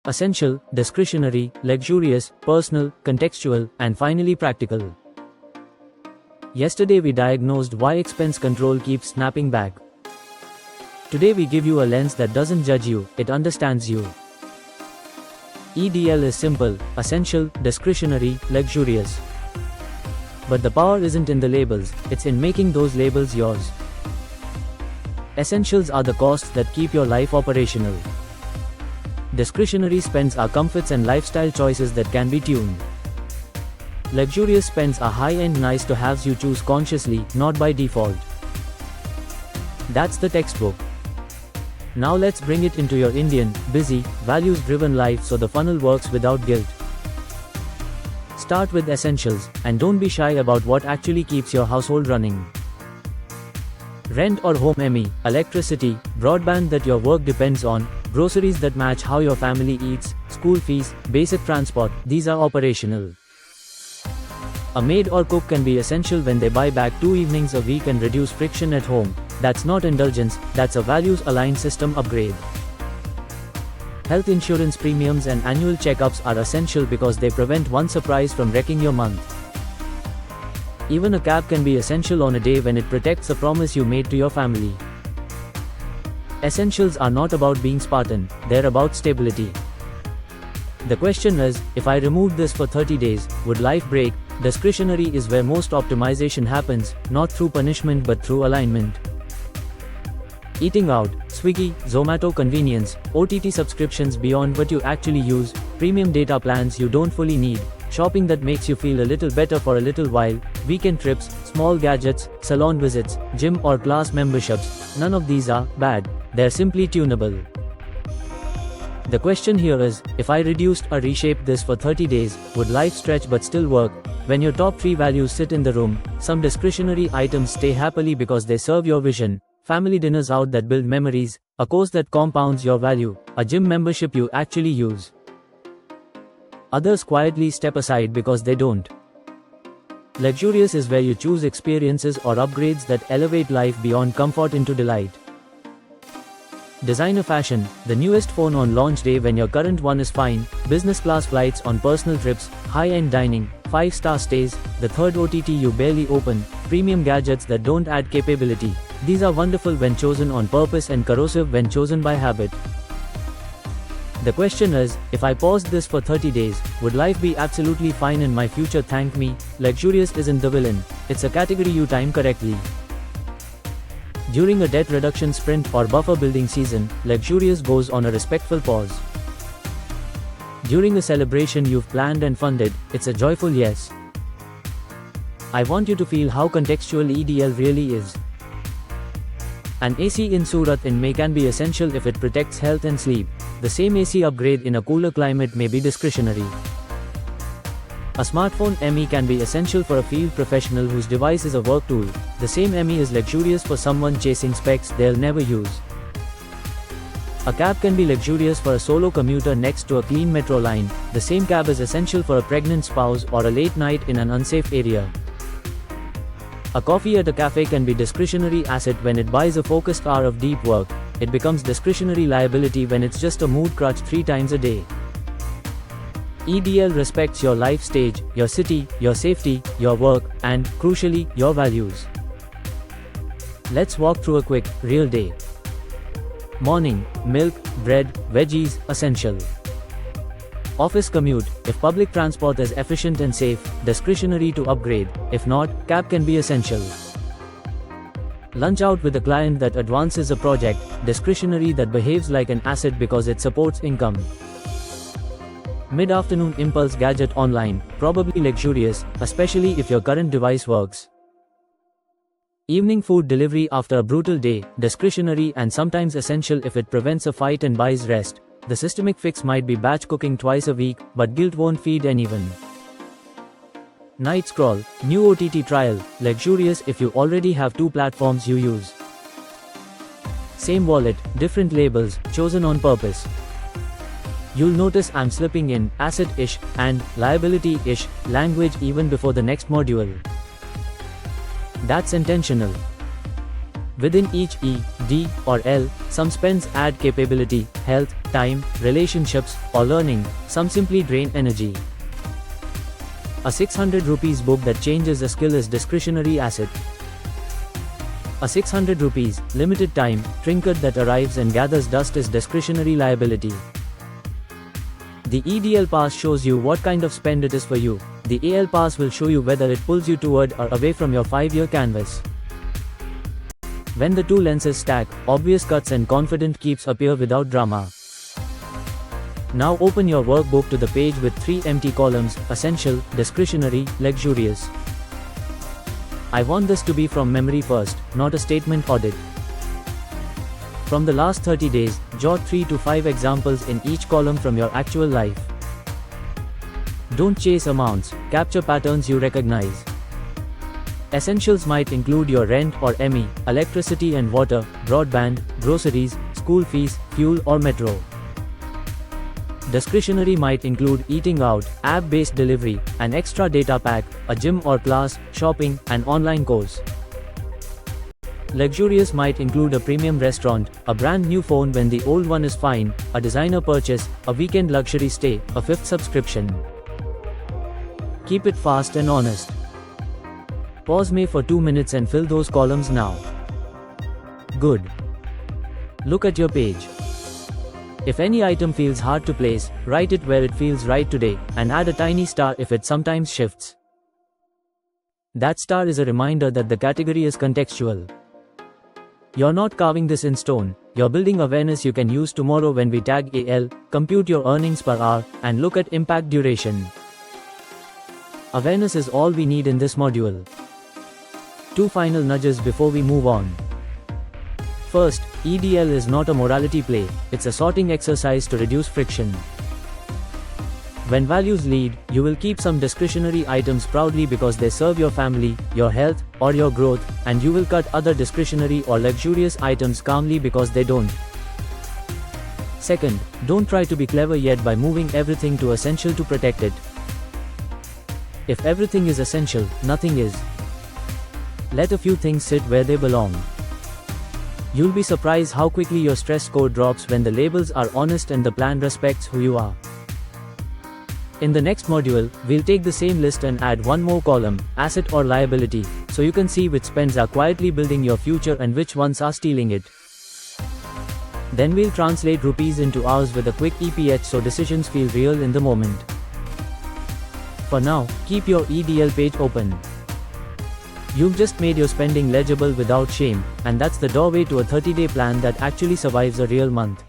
Essential, discretionary, luxurious, personal, contextual, and finally practical. Yesterday we diagnosed why expense control keeps snapping back. Today we give you a lens that doesn't judge you, it understands you. EDL is simple, essential, discretionary, luxurious. But the power isn't in the labels, it's in making those labels yours. Essentials are the costs that keep your life operational. Discretionary spends are comforts and lifestyle choices that can be tuned. Luxurious spends are high-end nice-to-haves you choose consciously, not by default. That's the textbook. Now let's bring it into your Indian, busy, values-driven life so the funnel works without guilt. Start with essentials, and don't be shy about what actually keeps your household running. Rent or home EMI, electricity, broadband that your work depends on, groceries that match how your family eats, school fees, basic transport, these are operational. A maid or cook can be essential when they buy back 2 evenings a week and reduce friction at home. That's not indulgence, that's a values-aligned system upgrade. Health insurance premiums and annual checkups are essential because they prevent one surprise from wrecking your month. Even a cab can be essential on a day when it protects a promise you made to your family. Essentials are not about being Spartan, they're about stability. The question is, if I removed this for 30 days, would life break? Discretionary is where most optimization happens, not through punishment but through alignment. Eating out, Swiggy, Zomato convenience, OTT subscriptions beyond what you actually use, premium data plans you don't fully need, shopping that makes you feel a little better for a little while, weekend trips, small gadgets, salon visits, gym or class memberships, none of these are bad, they're simply tunable. The question here is, if I reduced or reshaped this for 30 days, would life stretch but still work? When your top 3 values sit in the room, some discretionary items stay happily because they serve your vision. Family dinners out that build memories, a course that compounds your value, a gym membership you actually use. Others quietly step aside because they don't. Luxurious is where you choose experiences or upgrades that elevate life beyond comfort into delight. Designer fashion, the newest phone on launch day when your current one is fine, business class flights on personal trips, high-end dining, 5-star stays, the third OTT you barely open, premium gadgets that don't add capability. These are wonderful when chosen on purpose and corrosive when chosen by habit. The question is, if I paused this for 30 days, would life be absolutely fine and my future thank me? Luxurious isn't the villain, it's a category you time correctly. During a debt reduction sprint or buffer building season, luxurious goes on a respectful pause. During a celebration you've planned and funded, it's a joyful yes. I want you to feel how contextual EDL really is. An AC in Surat in May can be essential if it protects health and sleep. The same AC upgrade in a cooler climate may be discretionary. A smartphone EMI can be essential for a field professional whose device is a work tool. The same EMI is luxurious for someone chasing specs they'll never use. A cab can be luxurious for a solo commuter next to a clean metro line. The same cab is essential for a pregnant spouse or a late night in an unsafe area. A coffee at a cafe can be discretionary asset when it buys a focused hour of deep work. It becomes discretionary liability when it's just a mood crutch 3 times a day. EDL respects your life stage, your city, your safety, your work, and, crucially, your values. Let's walk through a quick, real day. Morning, milk, bread, veggies, essential. Office commute, if public transport is efficient and safe, discretionary to upgrade, if not, cab can be essential. Lunch out with a client that advances a project, discretionary that behaves like an asset because it supports income. Mid-afternoon impulse gadget online, probably luxurious, especially if your current device works. Evening food delivery after a brutal day, discretionary and sometimes essential if it prevents a fight and buys rest. The systemic fix might be batch cooking twice a week, but guilt won't feed anyone. Night scroll, new OTT trial, luxurious if you already have 2 platforms you use. Same wallet, different labels, chosen on purpose. You'll notice I'm slipping in asset-ish and liability-ish language even before the next module. That's intentional. Within each E, D, or L, some spends add capability, health, time, relationships, or learning, some simply drain energy. A 600 rupees book that changes a skill is discretionary asset. A 600 rupees, limited time, trinket that arrives and gathers dust is discretionary liability. The EDL pass shows you what kind of spend it is for you. The AL pass will show you whether it pulls you toward or away from your 5-year canvas. When the two lenses stack, obvious cuts and confident keeps appear without drama. Now open your workbook to the page with 3 empty columns: essential, discretionary, luxurious. I want this to be from memory first, not a statement audit. From the last 30 days, jot 3 to 5 examples in each column from your actual life. Don't chase amounts, capture patterns you recognize. Essentials might include your rent or ME, electricity and water, broadband, groceries, school fees, fuel or metro. Discretionary might include eating out, app-based delivery, an extra data pack, a gym or class, shopping, an online course. Luxurious might include a premium restaurant, a brand new phone when the old one is fine, a designer purchase, a weekend luxury stay, a 5th subscription. Keep it fast and honest. Pause me for 2 minutes and fill those columns now. Good. Look at your page. If any item feels hard to place, write it where it feels right today, and add a tiny star if it sometimes shifts. That star is a reminder that the category is contextual. You're not carving this in stone, you're building awareness you can use tomorrow when we tag AL, compute your earnings per hour, and look at impact duration. Awareness is all we need in this module. 2 final nudges before we move on. First, EDL is not a morality play, it's a sorting exercise to reduce friction. When values lead, you will keep some discretionary items proudly because they serve your family, your health, or your growth, and you will cut other discretionary or luxurious items calmly because they don't. Second, don't try to be clever yet by moving everything to essential to protect it. If everything is essential, nothing is. Let a few things sit where they belong. You'll be surprised how quickly your stress score drops when the labels are honest and the plan respects who you are. In the next module, we'll take the same list and add one more column, asset or liability, so you can see which spends are quietly building your future and which ones are stealing it. Then we'll translate rupees into hours with a quick EPH so decisions feel real in the moment. For now, keep your EDL page open. You've just made your spending legible without shame, and that's the doorway to a 30-day plan that actually survives a real month.